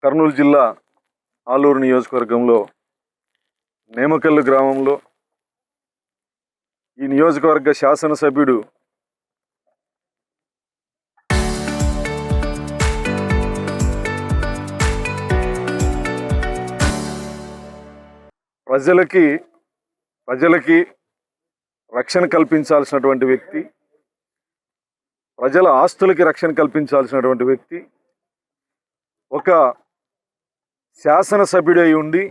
కర్నూలు జిల్లా ఆలూరు నియోజకవర్గంలో నేమకల్లు గ్రామంలో ఈ నియోజకవర్గ శాసనసభ్యుడు ప్రజలకి రక్షణ కల్పించాల్సినటువంటి వ్యక్తి, ప్రజల ఆస్తులకి రక్షణ కల్పించాల్సినటువంటి వ్యక్తి, ఒక శాసనసభ్యుడై ఉండి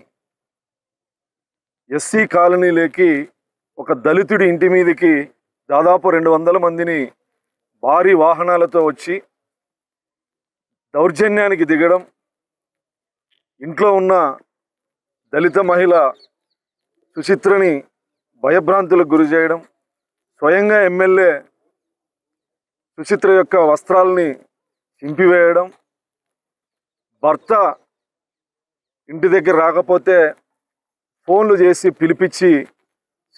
ఎస్సీ కాలనీలోకి ఒక దళితుడి ఇంటి మీదకి దాదాపు 200 మందిని భారీ వాహనాలతో వచ్చి దౌర్జన్యానికి దిగడం, ఇంట్లో ఉన్న దళిత మహిళ సుచిత్రని భయభ్రాంతులకు గురి చేయడం, స్వయంగా ఎమ్మెల్యే సుచిత్ర యొక్క వస్త్రాలని చింపివేయడం, భర్త ఇంటి దగ్గర రాకపోతే ఫోన్లు చేసి పిలిపించి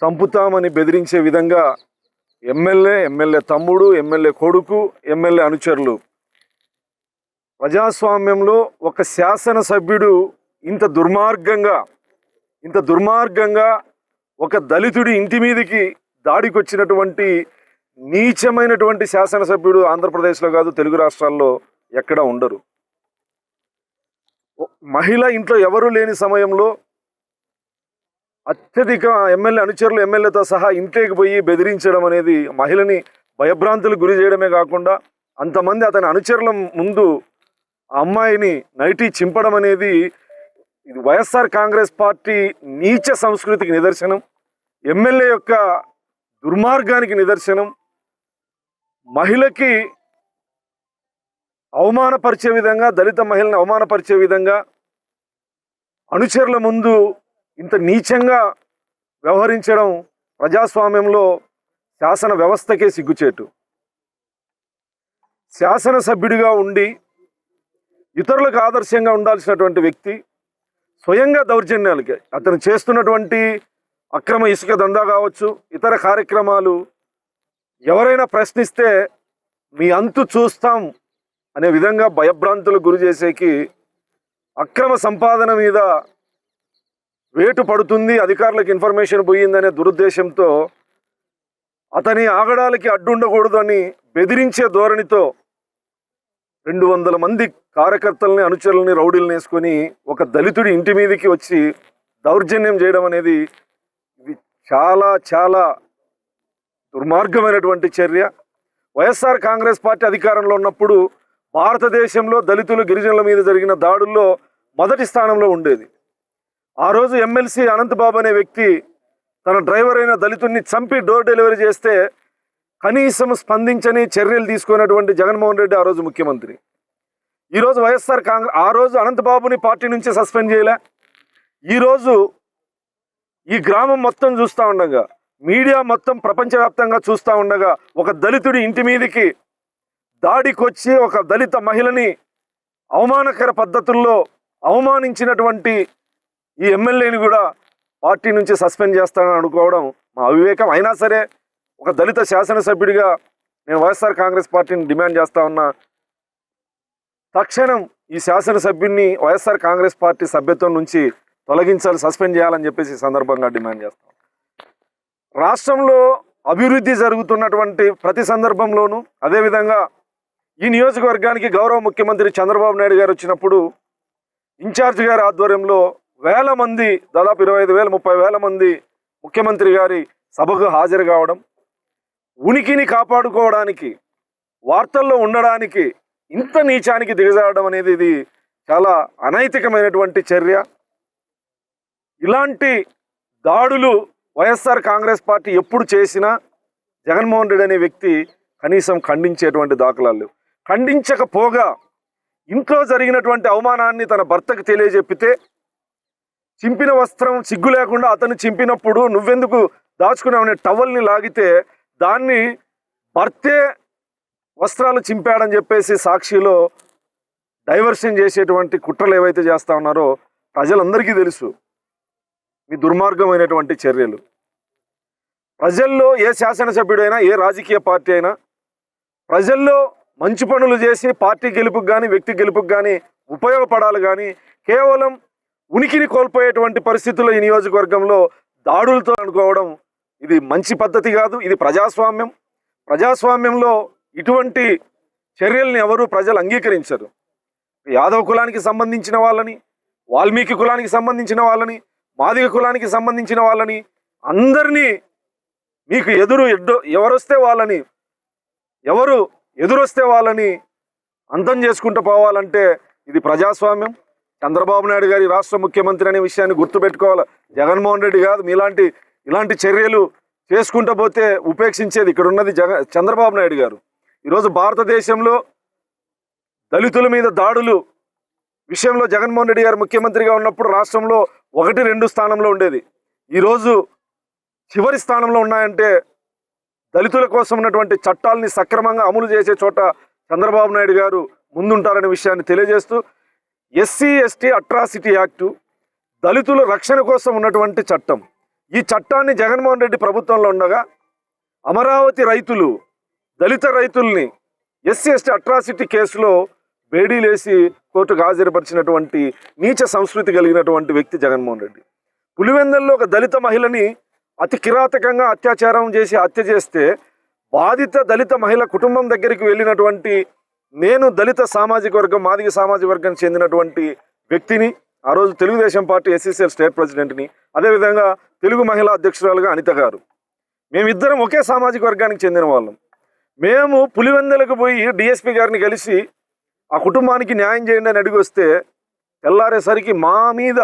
చంపుతామని బెదిరించే విధంగా ఎమ్మెల్యే తమ్ముడు, ఎమ్మెల్యే కొడుకు, ఎమ్మెల్యే అనుచరులు. ప్రజాస్వామ్యంలో ఒక శాసనసభ్యుడు ఇంత దుర్మార్గంగా ఒక దళితుడి ఇంటి మీదకి దాడికి వచ్చినటువంటి నీచమైనటువంటి శాసనసభ్యుడు ఆంధ్రప్రదేశ్లో కాదు, తెలుగు రాష్ట్రాల్లో ఎక్కడ ఉండరు. మహిళ ఇంట్లో ఎవరూ లేని సమయంలో అత్యధిక ఎమ్మెల్యే అనుచరులు ఎమ్మెల్యేతో సహా ఇంట్లోకి పోయి బెదిరించడం అనేది, మహిళని భయభ్రాంతులకు గురి చేయడమే కాకుండా అంతమంది అతని అనుచరుల ముందు ఆ అమ్మాయిని నైటీ చింపడం అనేది ఇది వైఎస్ఆర్ కాంగ్రెస్ పార్టీ నీచ సంస్కృతికి నిదర్శనం, ఎమ్మెల్యే యొక్క దుర్మార్గానికి నిదర్శనం. మహిళకి అవమానపరిచే విధంగా, దళిత మహిళని అవమానపరిచే విధంగా అనుచరుల ముందు ఇంత నీచంగా వ్యవహరించడం ప్రజాస్వామ్యంలో శాసన వ్యవస్థకే సిగ్గుచేటు. శాసనసభ్యుడిగా ఉండి ఇతరులకు ఆదర్శంగా ఉండాల్సినటువంటి వ్యక్తి స్వయంగా దౌర్జన్యాలకి, అతను చేస్తున్నటువంటి అక్రమ ఇసుక దందా కావచ్చు, ఇతర కార్యక్రమాలు ఎవరైనా ప్రశ్నిస్తే మీ అంతు చూస్తాం అనే విధంగా భయభ్రాంతులకు గురి చేసేకి, అక్రమ సంపాదన మీద వేటు పడుతుంది, అధికారులకు ఇన్ఫర్మేషన్ పోయిందనే దురుద్దేశంతో అతని ఆగడాలకి అడ్డుండకూడదు అని బెదిరించే ధోరణితో 200 మంది కార్యకర్తల్ని, అనుచరులని, రౌడీలను వేసుకొని ఒక దళితుడి ఇంటి మీదకి వచ్చి దౌర్జన్యం చేయడం అనేది ఇది చాలా చాలా దుర్మార్గమైనటువంటి చర్య. వైఎస్ఆర్ కాంగ్రెస్ పార్టీ అధికారంలో ఉన్నప్పుడు భారతదేశంలో దళితులు, గిరిజనుల మీద జరిగిన దాడుల్లో మొదటి స్థానంలో ఉండేది. ఆ రోజు ఎమ్మెల్సీ అనంతబాబు అనే వ్యక్తి తన డ్రైవర్ అయిన దళితుడిని చంపి డోర్ డెలివరీ చేస్తే కనీసం స్పందించని చర్యలు తీసుకున్నటువంటి జగన్మోహన్ రెడ్డి ఆ రోజు ముఖ్యమంత్రి. ఈరోజు వైఎస్ఆర్ కాంగ్రెస్ ఆ రోజు అనంతబాబుని పార్టీ నుంచి సస్పెండ్ చేయలే. ఈరోజు ఈ గ్రామం మొత్తం చూస్తూ ఉండగా, మీడియా మొత్తం ప్రపంచవ్యాప్తంగా చూస్తూ ఉండగా, ఒక దళితుడి ఇంటి మీదకి దాడికొచ్చి ఒక దళిత మహిళని అవమానకర పద్ధతుల్లో అవమానించినటువంటి ఈ ఎమ్మెల్యేని కూడా పార్టీ నుంచి సస్పెండ్ చేస్తానని అనుకోవడం మా అవివేకం. అయినా సరే ఒక దళిత శాసనసభ్యుడిగా నేను వైఎస్ఆర్ కాంగ్రెస్ పార్టీని డిమాండ్ చేస్తా ఉన్నా, తక్షణం ఈ శాసనసభ్యుడిని వైఎస్ఆర్ కాంగ్రెస్ పార్టీ సభ్యత్వం నుంచి తొలగించాలి, సస్పెండ్ చేయాలని చెప్పేసి సందర్భంగా డిమాండ్ చేస్తాం. రాష్ట్రంలో అభివృద్ధి జరుగుతున్నటువంటి ప్రతి సందర్భంలోనూ, అదేవిధంగా ఈ నియోజకవర్గానికి గౌరవ ముఖ్యమంత్రి చంద్రబాబు నాయుడు గారు వచ్చినప్పుడు ఇన్ఛార్జ్ గారి ఆధ్వర్యంలో వేల మంది, దాదాపు 25,000 30,000 మంది ముఖ్యమంత్రి గారి సభకు హాజరు కావడం, ఉనికిని కాపాడుకోవడానికి, వార్తల్లో ఉండడానికి ఇంత నీచానికి దిగజారడం అనేది ఇది చాలా అనైతికమైనటువంటి చర్య. ఇలాంటి దాడులు వైఎస్ఆర్ కాంగ్రెస్ పార్టీ ఎప్పుడు చేసినా జగన్మోహన్ రెడ్డి అనే వ్యక్తి కనీసం ఖండించేటువంటి దాఖలాలు. ఖండించకపోగా ఇంట్లో జరిగినటువంటి అవమానాన్ని తన భర్తకు తెలియజెప్పితే, చింపిన వస్త్రం సిగ్గు లేకుండా అతను చింపినప్పుడు నువ్వెందుకు దాచుకున్నావనే టవల్ని లాగితే దాన్ని భర్తే వస్త్రాలు చింపాడని చెప్పేసి సాక్షిలో డైవర్షన్ చేసేటువంటి కుట్రలు ఏవైతే చేస్తూ ఉన్నారో ప్రజలందరికీ తెలుసు. మీ దుర్మార్గమైనటువంటి చర్యలు ప్రజల్లో ఏ శాసనసభ్యుడైనా, ఏ రాజకీయ పార్టీ అయినా ప్రజల్లో మంచి పనులు చేసి పార్టీ గెలుపుకు కానీ వ్యక్తి గెలుపుకు కానీ ఉపయోగపడాలి కానీ కేవలం ఉనికిని కోల్పోయేటువంటి పరిస్థితుల్లో ఈ నియోజకవర్గంలో దాడులతో అనుకోవడం ఇది మంచి పద్ధతి కాదు. ఇది ప్రజాస్వామ్యం. ప్రజాస్వామ్యంలో ఇటువంటి చర్యల్ని ఎవరు ప్రజలు అంగీకరించరు. యాదవ్ కులానికి సంబంధించిన వాళ్ళని, వాల్మీకి కులానికి సంబంధించిన వాళ్ళని, మాదిగ కులానికి సంబంధించిన వాళ్ళని అందరినీ మీకు ఎవరు ఎదురొస్తే వాళ్ళని అంతం చేసుకుంటూ పోవాలంటే ఇది ప్రజాస్వామ్యం. చంద్రబాబు నాయుడు గారి రాష్ట్ర ముఖ్యమంత్రి అనే విషయాన్ని గుర్తుపెట్టుకోవాలి. జగన్మోహన్ రెడ్డి కాదు. ఇలాంటి చర్యలు చేసుకుంటూ పోతే ఉపేక్షించేది ఇక్కడ ఉన్నది చంద్రబాబు నాయుడు గారు. ఈరోజు భారతదేశంలో దళితుల మీద దాడులు విషయంలో జగన్మోహన్ రెడ్డి గారు ముఖ్యమంత్రిగా ఉన్నప్పుడు రాష్ట్రంలో 1-2 స్థానంలో ఉండేది. ఈరోజు చివరి స్థానంలో ఉన్నాయంటే దళితుల కోసం ఉన్నటువంటి చట్టాలని సక్రమంగా అమలు చేసే చోట చంద్రబాబు నాయుడు గారు ముందుంటారనే విషయాన్ని తెలియజేస్తూ, ఎస్సీ ఎస్టీ అట్రాసిటీ యాక్టు దళితుల రక్షణ కోసం ఉన్నటువంటి చట్టం. ఈ చట్టాన్ని జగన్మోహన్ రెడ్డి ప్రభుత్వంలో ఉండగా అమరావతి రైతులు, దళిత రైతుల్ని ఎస్సీ ఎస్టీ అట్రాసిటీ కేసులో బేడీలేసి కోర్టుకు హాజరుపరిచినటువంటి నీచ సంస్కృతి కలిగినటువంటి వ్యక్తి జగన్మోహన్ రెడ్డి. పులివెందుల్లో ఒక దళిత మహిళని అతి కిరాతకంగా అత్యాచారం చేసి హత్య చేస్తే బాధిత దళిత మహిళ కుటుంబం దగ్గరికి వెళ్ళినటువంటి నేను దళిత సామాజిక వర్గం, మాదిగ సామాజిక వర్గానికి చెందినటువంటి వ్యక్తిని, ఆ రోజు తెలుగుదేశం పార్టీ ఎస్సీసీఎల్ స్టేట్ ప్రెసిడెంట్ని, అదేవిధంగా తెలుగు మహిళా అధ్యక్షురాలుగా అనిత గారు, మేమిద్దరం ఒకే సామాజిక వర్గానికి చెందిన వాళ్ళం. మేము పులివెందులకు పోయి డిఎస్పీ గారిని కలిసి ఆ కుటుంబానికి న్యాయం చేయండి అని అడిగి వస్తే తెల్లారేసరికి మా మీద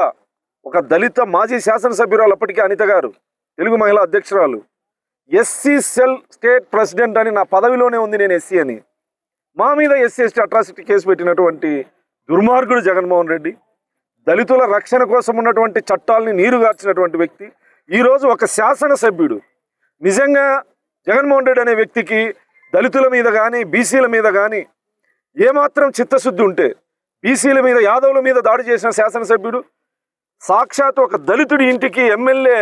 ఒక దళిత మాజీ శాసనసభ్యురాలు, అప్పటికే అనిత గారు తెలుగు మహిళా అధ్యక్షురాలు, ఎస్సీ సెల్ స్టేట్ ప్రెసిడెంట్ అని నా పదవిలోనే ఉంది, నేను ఎస్సీ అని, మా మీద ఎస్సీ ఎస్టీ అట్రాసిటీ కేసు పెట్టినటువంటి దుర్మార్గుడు జగన్మోహన్ రెడ్డి. దళితుల రక్షణ కోసం ఉన్నటువంటి చట్టాలని నీరుగార్చినటువంటి వ్యక్తి. ఈరోజు ఒక శాసనసభ్యుడు నిజంగా జగన్మోహన్ రెడ్డి అనే వ్యక్తికి దళితుల మీద కానీ బీసీల మీద కానీ ఏమాత్రం చిత్తశుద్ధి ఉంటే, బీసీల మీద యాదవుల మీద దాడి చేసిన శాసనసభ్యుడు సాక్షాత్ ఒక దళితుడి ఇంటికి ఎమ్మెల్యే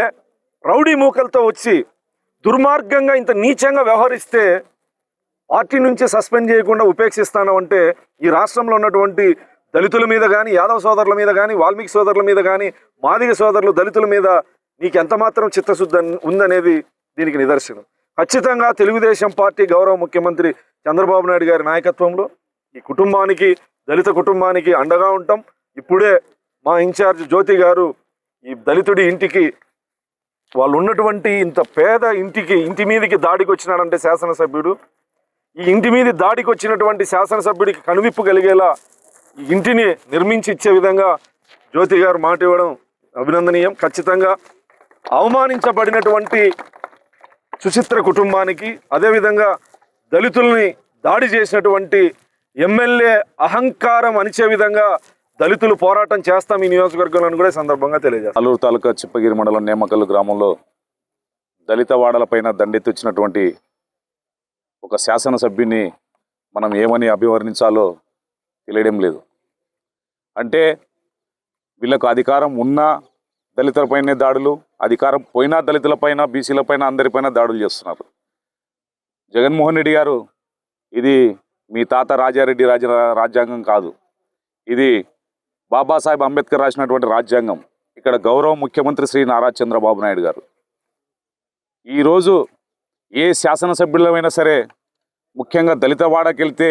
రౌడీ మూకలతో వచ్చి దుర్మార్గంగా ఇంత నీచంగా వ్యవహరిస్తే పార్టీ నుంచి సస్పెండ్ చేయకుండా ఉపేక్షిస్తాను అంటే ఈ రాష్ట్రంలో ఉన్నటువంటి దళితుల మీద కానీ, యాదవ సోదరుల మీద కానీ, వాల్మీకి సోదరుల మీద కానీ, మాదిగ సోదరులు దళితుల మీద నీకు ఎంత మాత్రం చిత్తశుద్ధి ఉందనేది దీనికి నిదర్శనం. ఖచ్చితంగా తెలుగుదేశం పార్టీ గౌరవ ముఖ్యమంత్రి చంద్రబాబు నాయుడు గారి నాయకత్వంలో ఈ కుటుంబానికి, దళిత కుటుంబానికి అండగా ఉంటాం. ఇప్పుడే మా ఇన్ఛార్జ్ జ్యోతి గారు ఈ దళితుడి ఇంటికి, వాళ్ళు ఉన్నటువంటి ఇంత పేద ఇంటి మీదకి దాడికి వచ్చినాడంటే శాసనసభ్యుడు, ఈ ఇంటి మీద దాడికి వచ్చినటువంటి శాసనసభ్యుడికి కనువిప్పు కలిగేలా ఈ ఇంటిని నిర్మించి ఇచ్చే విధంగా జ్యోతి గారు మాట ఇవ్వడం అభినందనీయం. ఖచ్చితంగా అవమానించబడినటువంటి సుచిత్ర కుటుంబానికి, అదేవిధంగా దళితుల్ని దాడి చేసినటువంటి ఎమ్మెల్యే అహంకారం అనిచే విధంగా దళితులు పోరాటం చేస్తాం ఈ నియోజకవర్గంలో కూడా సందర్భంగా తెలియజేస్తాం. అల్లూరు తాలూకా చిప్పగిరి మండలం నేమకల్లు గ్రామంలో దళిత వాడలపైన దండెత్తిచ్చినటువంటి ఒక శాసనసభ్యుని మనం ఏమని అభివర్ణించాలో తెలియడం లేదు. అంటే వీళ్ళకు అధికారం ఉన్నా దళితులపైనే దాడులు, అధికారం పోయినా దళితులపైన, బీసీలపైన, అందరిపైన దాడులు చేస్తున్నారు. జగన్మోహన్ రెడ్డి గారు, ఇది మీ తాత రాజారెడ్డి రాజ్యాంగం కాదు, ఇది బాబాసాహెబ్ అంబేద్కర్ రాసినటువంటి రాజ్యాంగం. ఇక్కడ గౌరవ ముఖ్యమంత్రి శ్రీ నారా చంద్రబాబు నాయుడు గారు ఈరోజు ఏ శాసనసభ్యులమైనా సరే, ముఖ్యంగా దళిత వాడకి వెళ్తే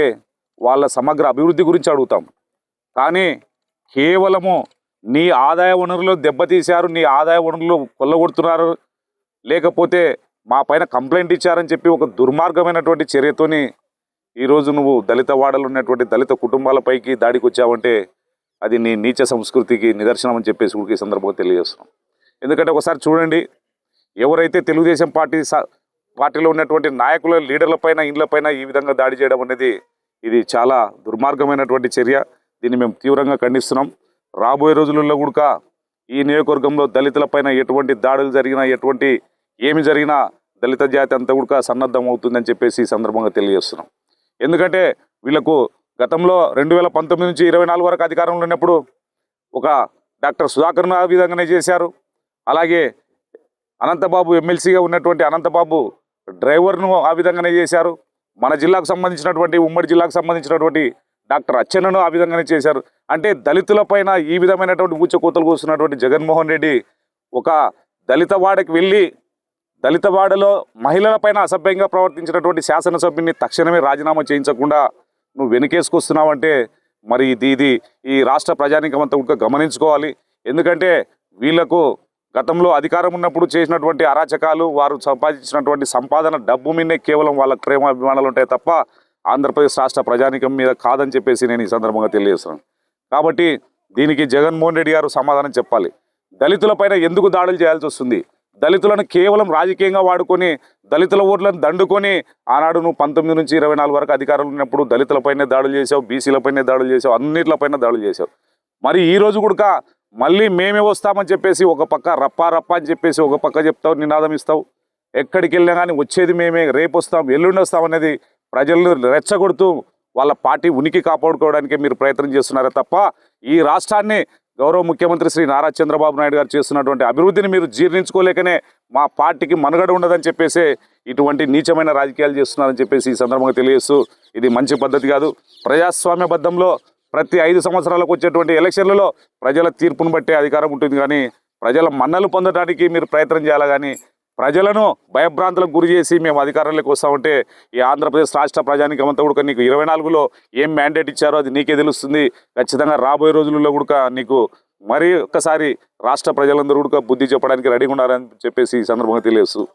వాళ్ళ సమగ్ర అభివృద్ధి గురించి అడుగుతాం. కానీ కేవలము నీ ఆదాయ వనరులు దెబ్బతీశారు, నీ ఆదాయ వనరులు కొల్లగొడుతున్నారు, లేకపోతే మా పైన కంప్లైంట్ ఇచ్చారని చెప్పి ఒక దుర్మార్గమైనటువంటి చర్యతోని ఈరోజు నువ్వు దళిత వాడలు ఉన్నటువంటి దళిత కుటుంబాలపైకి దాడికి వచ్చావంటే అది నీ నీచ సంస్కృతికి నిదర్శనం అని చెప్పేసి కూడా ఈ సందర్భంగా తెలియజేస్తున్నాం. ఎందుకంటే ఒకసారి చూడండి, ఎవరైతే తెలుగుదేశం పార్టీలో ఉన్నటువంటి నాయకుల, లీడర్లపైన, ఇండ్లపైన ఈ విధంగా దాడి చేయడం అనేది ఇది చాలా దుర్మార్గమైనటువంటి చర్య. దీన్ని మేము తీవ్రంగా ఖండిస్తున్నాం. రాబోయే రోజులలో కూడా ఈ నియోజకవర్గంలో దళితులపైన ఎటువంటి దాడులు జరిగినా, ఏమి జరిగినా దళిత జాతి అంతా కూడా సన్నద్ధం అవుతుందని చెప్పేసి ఈ సందర్భంగా తెలియజేస్తున్నాం. ఎందుకంటే వీళ్లకు గతంలో 2019 నుంచి 24 వరకు అధికారంలో ఉన్నప్పుడు ఒక డాక్టర్ సుధాకర్ను ఆ విధంగానే చేశారు. అలాగే అనంతబాబు ఎమ్మెల్సీగా ఉన్నటువంటి అనంతబాబు డ్రైవర్ను ఆ విధంగానే చేశారు. మన జిల్లాకు సంబంధించినటువంటి, ఉమ్మడి జిల్లాకు సంబంధించినటువంటి డాక్టర్ అచ్చెన్నను ఆ విధంగానే చేశారు. అంటే దళితులపైన ఈ విధమైనటువంటి ఊచకోతలు కూస్తున్నటువంటి జగన్మోహన్ రెడ్డి ఒక దళితవాడకి వెళ్ళి దళితవాడలో మహిళలపైన అసభ్యంగా ప్రవర్తించినటువంటి శాసనసభ్యుని తక్షణమే రాజీనామా చేయించకుండా నువ్వు వెనుకేసుకొస్తున్నావంటే మరి ఇది ఈ రాష్ట్ర ప్రజానీకం అంతా కూడా గమనించుకోవాలి. ఎందుకంటే వీళ్లకు గతంలో అధికారం ఉన్నప్పుడు చేసినటువంటి అరాచకాలు, వారు సంపాదించినటువంటి సంపాదన డబ్బు మీదే కేవలం వాళ్ళకు ప్రేమ అభిమానాలు ఉంటాయి తప్ప ఆంధ్రప్రదేశ్ రాష్ట్ర ప్రజానీకం మీద కాదని చెప్పేసి నేను ఈ సందర్భంగా తెలియజేస్తున్నాను. కాబట్టి దీనికి జగన్మోహన్ రెడ్డి గారు సమాధానం చెప్పాలి. దళితులపైన ఎందుకు దాడులు చేయాల్సి వస్తుంది? దళితులను కేవలం రాజకీయంగా వాడుకొని దళితుల ఓట్లను దండుకొని ఆనాడు నువ్వు 19 నుంచి 24 వరకు అధికారంలో ఉన్నప్పుడు దళితులపైనే దాడులు చేసావు, బీసీలపైనే దాడులు చేసావు, అన్నిట్లపైన దాడులు చేసావు. మరి ఈ రోజు కూడా మళ్ళీ మేమే వస్తామని చెప్పేసి ఒక పక్క రప్పా అని చెప్పేసి ఒక పక్క చెప్తావు, నినాదం ఇస్తావు. ఎక్కడికి వెళ్ళినా కానీ వచ్చేది మేమే, రేపు వస్తాం, ఎల్లుండి వస్తాం అనేది ప్రజలను రెచ్చగొడుతూ వాళ్ళ పార్టీ ఉనికి కాపాడుకోవడానికే మీరు ప్రయత్నం చేస్తున్నారే తప్ప ఈ రాష్ట్రాన్ని గౌరవ ముఖ్యమంత్రి శ్రీ నారా చంద్రబాబు నాయుడు గారు చేస్తున్నటువంటి అభివృద్ధిని మీరు జీర్ణించుకోలేకనే మా పార్టీకి మనుగడ ఉండదని చెప్పేసి ఇటువంటి నీచమైన రాజకీయాలు చేస్తున్నారని చెప్పేసి ఈ సందర్భంగా తెలియజేస్తూ ఇది మంచి పద్ధతి కాదు. ప్రజాస్వామ్యబద్ధంలో ప్రతి 5 సంవత్సరాలకు వచ్చేటువంటి ఎలక్షన్లలో ప్రజల తీర్పును బట్టే అధికారం ఉంటుంది, కానీ ప్రజల మన్నలు పొందడానికి మీరు ప్రయత్నం చేయాలి. కానీ ప్రజలను భయభ్రాంతులకు గురి చేసి మేము అధికారంలోకి వస్తామంటే ఈ ఆంధ్రప్రదేశ్ రాష్ట్ర ప్రజానీకం అంతా కూడా నీకు 24లో ఏం మ్యాండేట్ ఇచ్చారో అది నీకే తెలుస్తుంది. ఖచ్చితంగా రాబోయే రోజుల్లో కూడా నీకు మరి ఒక్కసారి రాష్ట్ర ప్రజలందరూ కూడా బుద్ధి చెప్పడానికి రెడీగా ఉన్నారని చెప్పేసి ఈ సందర్భంగా తెలియజేస్తూ